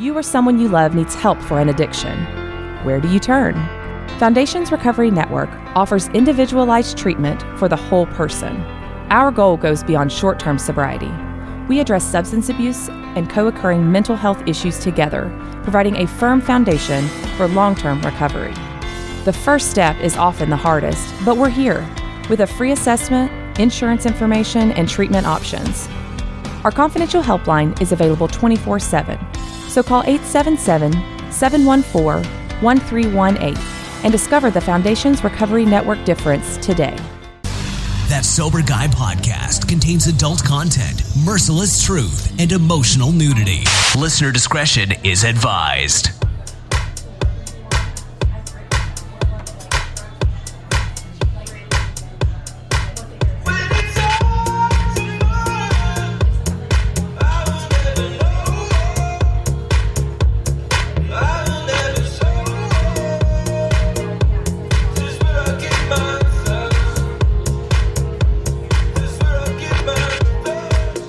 You or someone you love needs help for an addiction. Where do you turn? Foundations Recovery Network offers individualized treatment for the whole person. Our goal goes beyond short-term sobriety. We address substance abuse and co-occurring mental health issues together, providing a firm foundation for long-term recovery. The first step is often the hardest, but we're here with a free assessment, insurance information, and treatment options. Our confidential helpline is available 24/7, so call 877-714-1318 and discover the Foundations Recovery Network difference today. That Sober Guy podcast contains adult content, merciless truth, and emotional nudity. Listener discretion is advised.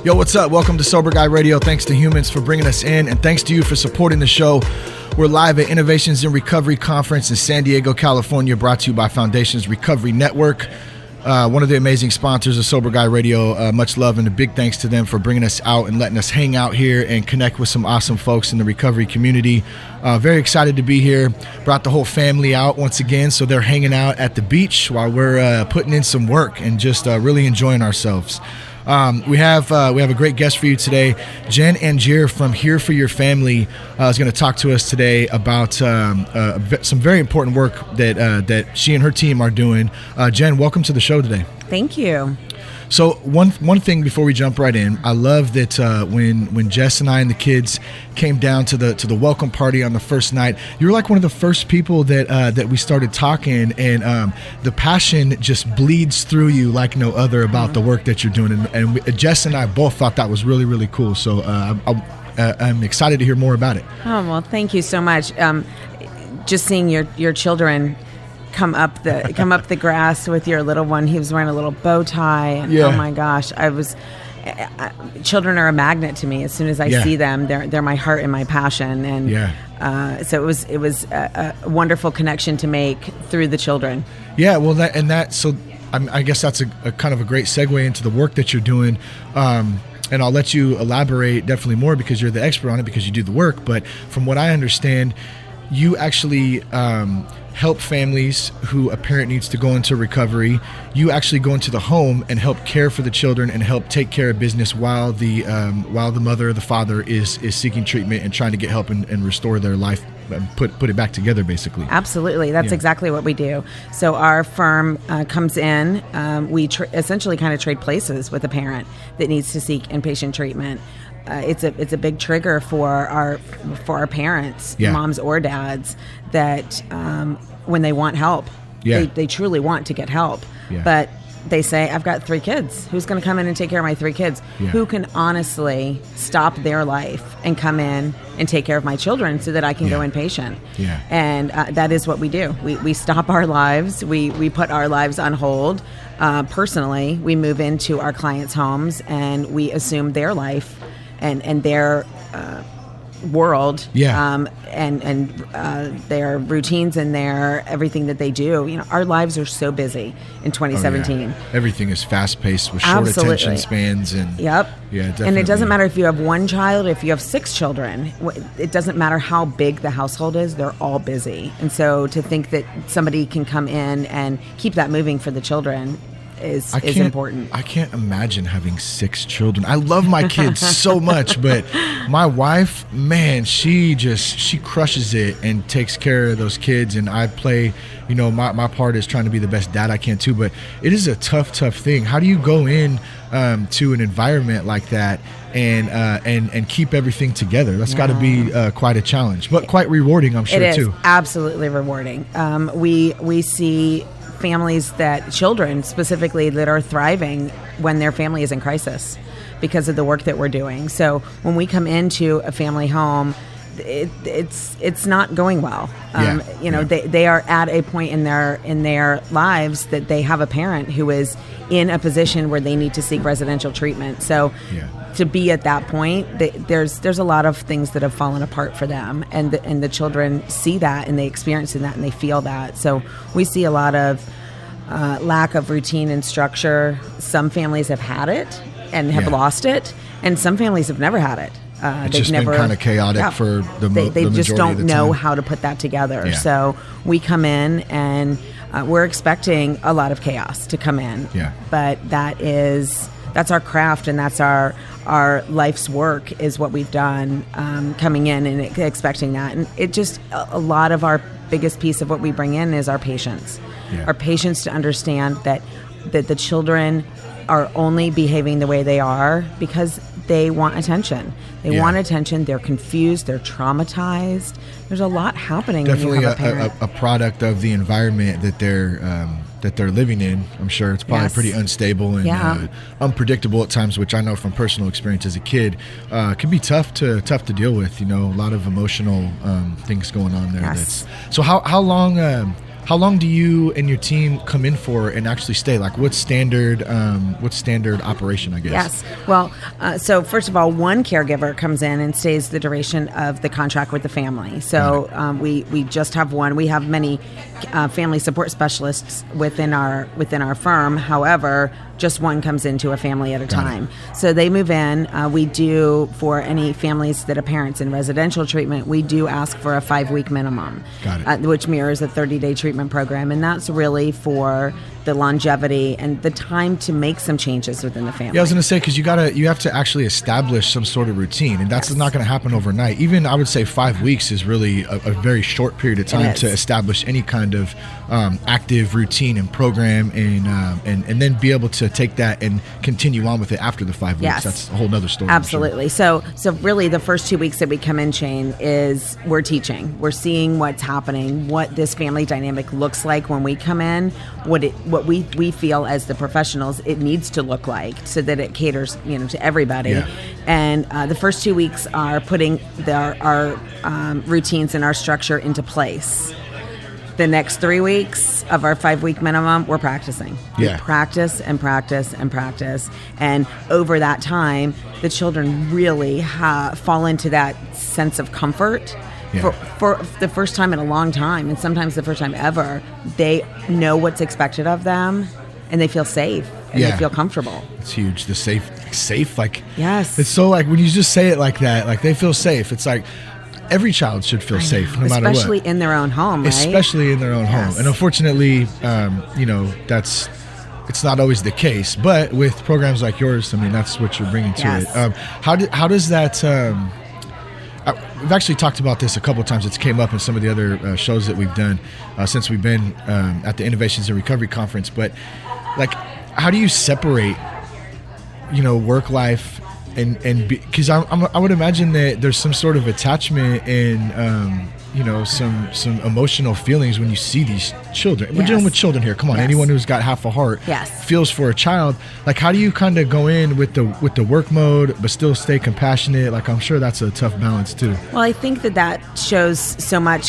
Yo, what's up? Welcome to Sober Guy Radio. Thanks to Humans for bringing us in, and thanks to you for supporting the show. We're live at Innovations in Recovery Conference in San Diego, California, brought to you by Foundations Recovery Network, one of the amazing sponsors of Sober Guy Radio. Much love and a big thanks to them for bringing us out and letting us hang out here and connect with some awesome folks in the recovery community. Very excited to be here. Brought the whole family out once again, so they're hanging out at the beach while we're putting in some work and just really enjoying ourselves. We have a great guest for you today. Jen Angier from Here for Your Family is going to talk to us today about some very important work that she and her team are doing. Jen, welcome to the show today. Thank you. So one thing before we jump right in, I love that when Jess and I and the kids came down to the welcome party on the first night, you were like one of the first people that we started talking, and the passion just bleeds through you like no other about the work that you're doing, and Jess and I both thought that was really, really cool. So I'm excited to hear more about it. Oh, well, thank you so much. Just seeing your children come up the grass with your little one. He was wearing a little bow tie, and oh my gosh, children are a magnet to me. As soon as I see them, they're my heart and my passion, and so it was a wonderful connection to make through the children. Yeah, well, I guess that's a kind of a great segue into the work that you're doing. And I'll let you elaborate definitely more because you're the expert on it, because you do the work. But from what I understand, you actually help families who a parent needs to go into recovery. You actually go into the home and help care for the children and help take care of business while the mother or the father is seeking treatment and trying to get help and restore their life, put it back together, basically. Absolutely. That's exactly what we do. So our firm comes in. We essentially kind of trade places with a parent that needs to seek inpatient treatment. It's a big trigger for our parents, moms or dads, that when they want help, they truly want to get help, but they say, I've got 3 kids. Who's going to come in and take care of my 3 kids? Who can honestly stop their life and come in and take care of my children so that I can go inpatient? And that is what we do. We stop our lives. We put our lives on hold. Personally, we move into our clients' homes and we assume their life and their world, and their routines and their everything that they do. You know, our lives are so busy in 2017. Everything is fast paced with short attention spans, and definitely. And it doesn't matter if you have 1 child, if you have 6 children. It doesn't matter how big the household is; they're all busy. And so, to think that somebody can come in and keep that moving for the children is important. I can't imagine having 6 children. I love my kids so much, but my wife, man, she crushes it and takes care of those kids, and I play, my part is trying to be the best dad I can too, but it is a tough thing. How do you go in to an environment like that and keep everything together? That's got to be quite a challenge, but quite rewarding, I'm sure, too. It is absolutely rewarding. We see children specifically, that are thriving when their family is in crisis because of the work that we're doing. So when we come into a family home it's not going well. They are at a point in their lives that they have a parent who is in a position where they need to seek residential treatment. So to be at that point, there's a lot of things that have fallen apart for them, and the children see that, and they experience that, and they feel that. So we see a lot of lack of routine and structure. Some families have had it and have lost it, and some families have never had it. It's just been kind of chaotic for the majority of the time. They just don't know how to put that together. Yeah. So we come in and we're expecting a lot of chaos to come in. Yeah. But that's our craft, and that's our life's work is what we've done, coming in and expecting that. And it just, a lot of our biggest piece of what we bring in is our patience. Yeah. Our patience to understand that the children are only behaving the way they are because they want attention. They want attention. They're confused. They're traumatized. There's a lot happening. Definitely when you have a parent. A product of the environment that they're living in. I'm sure it's probably pretty unstable and unpredictable at times, which I know from personal experience as a kid can be tough to deal with. A lot of emotional things going on there. Yes. So how long do you and your team come in for and actually stay? Like, what's standard operation, I guess? Yes. Well, so first of all, one caregiver comes in and stays the duration of the contract with the family. So we just have one. We have many family support specialists within our firm. However, just one comes into a family at a time. So they move in. We do, for any families that are parents in residential treatment, we do ask for a 5-week minimum, which mirrors a 30-day treatment program. And that's really for the longevity and the time to make some changes within the family. Yeah, I was going to say, because you have to actually establish some sort of routine, and that's not going to happen overnight. Even I would say 5 weeks is really a very short period of time to establish any kind of active routine and program, and then be able to take that and continue on with it after the 5 weeks. Yes. That's a whole nother story. Absolutely. So really the first 2 weeks that we come in, Shane, is we're teaching. We're seeing what's happening, what this family dynamic looks like when we come in, what we feel as the professionals it needs to look like, so that it caters to everybody. Yeah. And the first 2 weeks are putting our routines and our structure into place. The next 3 weeks of our 5-week minimum, we're practicing. Yeah. We practice and practice and practice. And over that time, the children really fall into that sense of comfort. Yeah. For the first time in a long time, and sometimes the first time ever, they know what's expected of them, and they feel safe, and they feel comfortable. It's huge. The safe, like, yes. It's so, like, when you just say it like that, like, they feel safe. It's like every child should feel safe, no matter what. Especially in their own home, right? Especially in their own home. And unfortunately, it's not always the case. But with programs like yours, I mean, that's what you're bringing to it. How does that... we've actually talked about this a couple of times. It's came up in some of the other shows that we've done since we've been at the Innovations in Recovery Conference. But, like, how do you separate, work life and because I would imagine that there's some sort of attachment and some emotional feelings when you see these children. We're dealing with children here. Come on, anyone who's got half a heart feels for a child. Like, how do you kind of go in with the work mode but still stay compassionate? Like, I'm sure that's a tough balance too. Well, I think that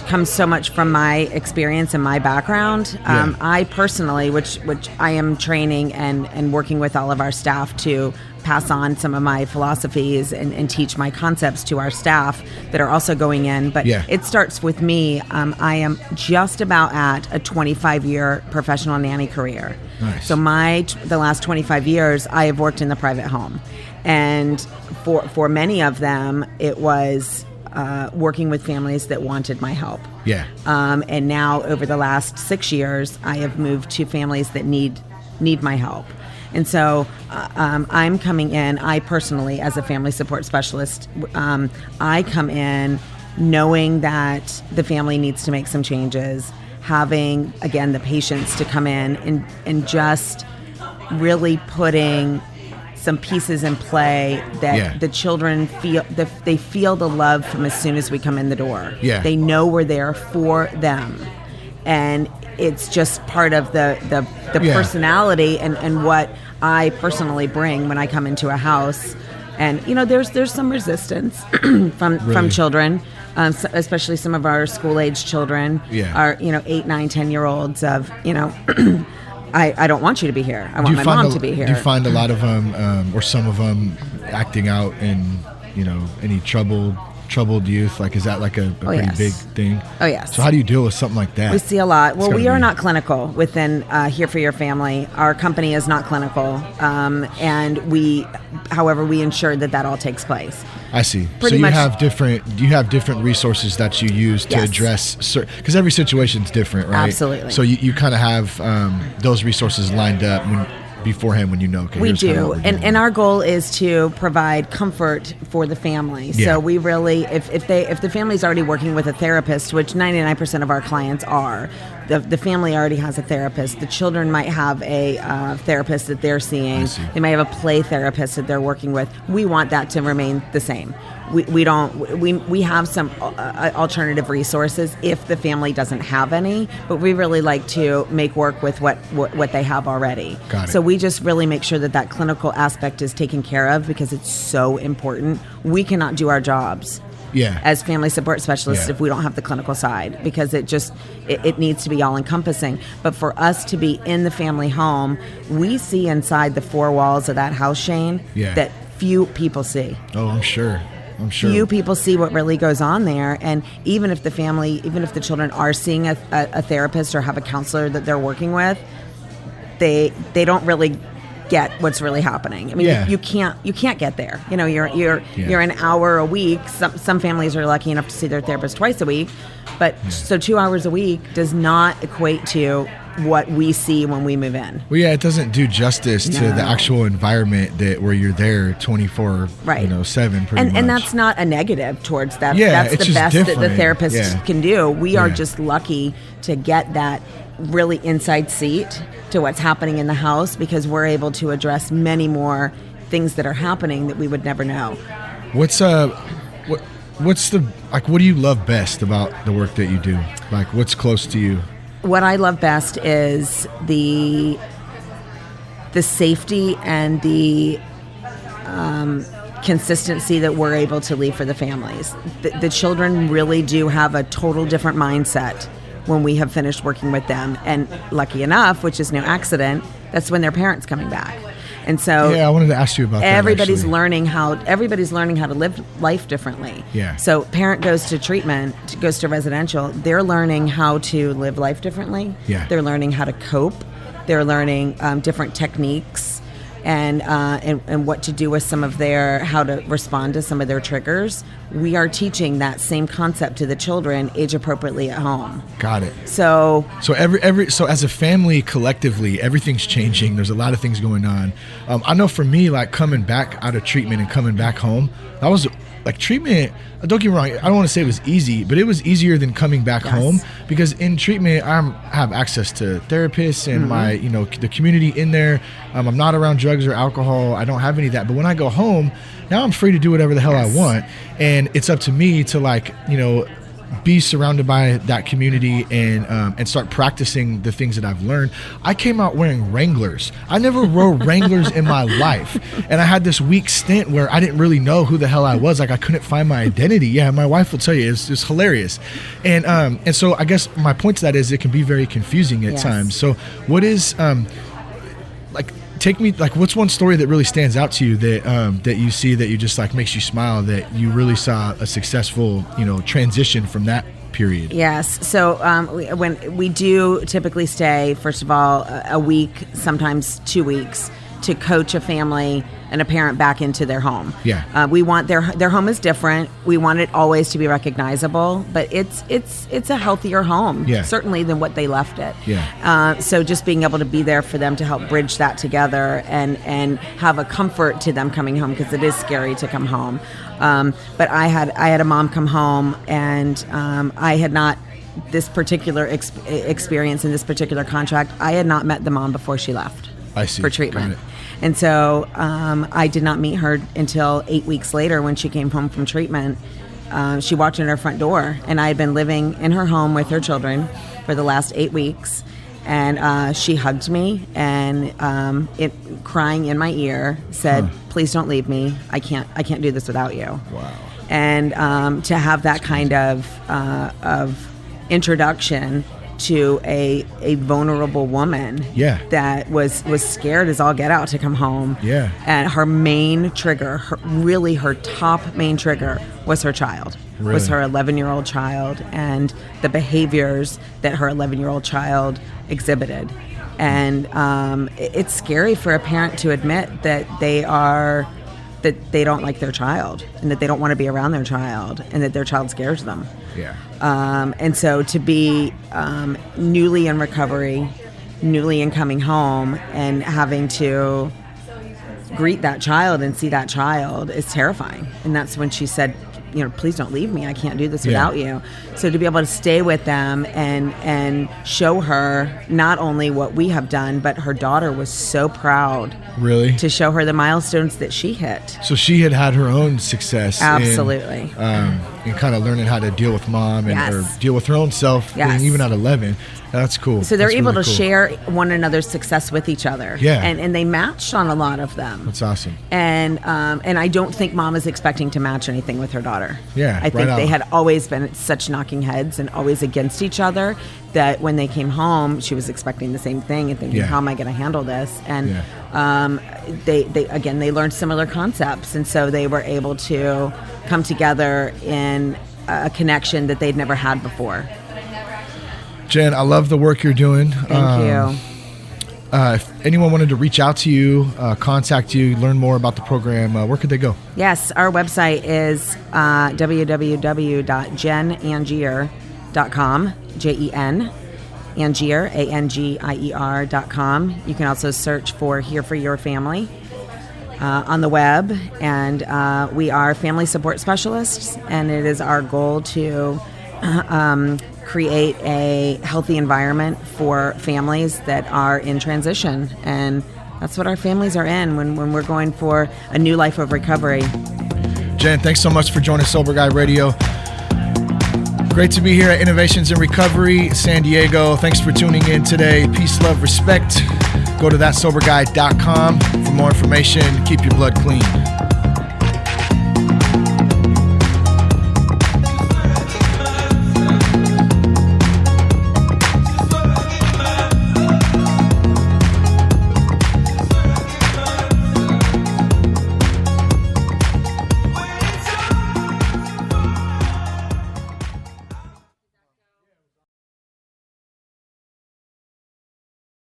comes so much from my experience and my background. I personally, which I am training and working with all of our staff to pass on some of my philosophies and teach my concepts to our staff that are also going in. But it starts with me. I am just about at a 25-year professional nanny career. Nice. So the last 25 years, I have worked in the private home. And for many of them, it was working with families that wanted my help. Yeah. And now over the last 6 years, I have moved to families that need my help. And so I'm coming in, I personally, as a family support specialist, I come in knowing that the family needs to make some changes, having, again, the patience to come in and just really putting some pieces in play that the children feel, they feel the love from as soon as we come in the door. Yeah. They know we're there for them. And it's just part of the personality and what I personally bring when I come into a house. And there's some resistance from children, especially some of our school-age children are, 8, 9, 10-year-olds of, I don't want you to be here. I want my mom to be here. Do you find a lot of them, or some of them, acting out in, any troubled youth? Like, is that like a pretty big thing? Oh, yes. So how do you deal with something like that? We see a lot. Well, we are not clinical within Here for Your Family. Our company is not clinical. And however, we ensure that all takes place. I see. Pretty so much, you have different resources that you use to address, because every situation is different, right? Absolutely. So you kind of have those resources lined up beforehand when okay, we do, and our goal is to provide comfort for the family. So we really, if the family's already working with a therapist, which 99% of our clients are, the family already has a therapist. The children might have a therapist that they're seeing. They might have a play therapist that they're working with. We want that to remain the same. We have some alternative resources if the family doesn't have any, but we really like to make work with what they have already. Got it. So we just really make sure that clinical aspect is taken care of, because it's so important. We cannot do our jobs as family support specialists if we don't have the clinical side, because it needs to be all encompassing. But for us to be in the family home, we see inside the four walls of that house, Shane, that few people see. Oh, I'm sure. Few people see what really goes on there. And even if the children are seeing a therapist or have a counselor that they're working with, they don't really get what's really happening. I mean, you can't get there. You're an hour a week. Some families are lucky enough to see their therapist twice a week, but so 2 hours a week does not equate to what we see when we move in. Well, it doesn't do justice to the actual environment where you're there 24/7 pretty much. And that's not a negative towards that. Yeah, that's it's the best just that the therapist can do. We are just lucky to get that really inside seat to what's happening in the house, because we're able to address many more things that are happening that we would never know. What do you love best about the work that you do? Like, what's close to you? What I love best is the safety and the consistency that we're able to leave for the families. The children really do have a total different mindset when we have finished working with them. And lucky enough, which is no accident, that's when their parents coming back. And so I wanted to ask you about that. Everybody's learning how to live life differently. Yeah. So parent goes to treatment, goes to residential, they're learning how to live life differently. Yeah. They're learning how to cope. They're learning different techniques and what to do with how to respond to some of their triggers. We are teaching that same concept to the children age appropriately at home. Got it. So so as a family collectively, everything's changing. There's a lot of things going on. I know for me, like coming back out of treatment and coming back home, that was like treatment. Don't get me wrong, I don't want to say it was easy, but it was easier than coming back home, because in treatment I have access to therapists and my the community in there. I'm not around drugs or alcohol. I don't have any of that. But when I go home, now I'm free to do whatever the hell I want, and it's up to me to be surrounded by that community and start practicing the things that I've learned. I came out wearing Wranglers. I never wore Wranglers in my life. And I had this week stint where I didn't really know who the hell I was. Like, I couldn't find my identity. Yeah, my wife will tell you, it's hilarious. And so I guess my point to that is it can be very confusing at times. So what is, take me, what's one story that really stands out to you that you see that you just makes you smile, that you really saw a successful transition from that period? Yes. So when we do typically stay, first of all, a week, sometimes 2 weeks, to coach a family and a parent back into their home. Yeah. We want their home is different. We want it always to be recognizable, but it's a healthier home, certainly, than what they left it. Yeah. So just being able to be there for them to help bridge that together and have a comfort to them coming home, because it is scary to come home. But I had a mom come home, and I had not, this particular experience in this particular contract, I had not met the mom before she left. I see. For treatment. And so I did not meet her until 8 weeks later when she came home from treatment. She walked in her front door, and I had been living in her home with her children for the last 8 weeks. And she hugged me and crying in my ear said, "Please don't leave me. I can't do this without you." Wow. And to have that kind of introduction to a vulnerable woman that was scared as all get out to come home. Yeah. And her main trigger, her top main trigger was her child. Really? Was her 11-year-old child and the behaviors that her 11-year-old child exhibited. And it's scary for a parent to admit that they don't like their child and that they don't want to be around their child and that their child scares them. Yeah. And so to be newly in recovery, newly in coming home, and having to greet that child and see that child is terrifying. And that's when she said, please don't leave me. I can't do this without you. So to be able to stay with them and show her not only what we have done, but her daughter was so proud. Really? To show her the milestones that she hit. So she had her own success. Absolutely. In kind of learning how to deal with mom and or deal with her own self, even at 11. That's cool. So they're That's able really to cool. share one another's success with each other. Yeah. And they matched on a lot of them. That's awesome. And I don't think mom is expecting to match anything with her daughter. Yeah, I think right they on. had always been such knocking heads and always against each other that when they came home, she was expecting the same thing and thinking, how am I going to handle this? And they learned similar concepts. And so they were able to come together in a connection that they'd never had before. Jen, I love the work you're doing. Thank you. If anyone wanted to reach out to you, contact you, learn more about the program, where could they go? Yes, our website is www.jenangier.com, Jen, Angier, ANGIER.com. You can also search for Here for Your Family on the web. And we are family support specialists, and it is our goal to create a healthy environment for families that are in transition. And that's what our families are in when we're going for a new life of recovery. Jen, thanks so much for joining Sober Guy Radio. Great to be here at Innovations in Recovery, San Diego. Thanks for tuning in today. Peace, love, respect. Go to thatsoberguy.com for more information. Keep your blood clean.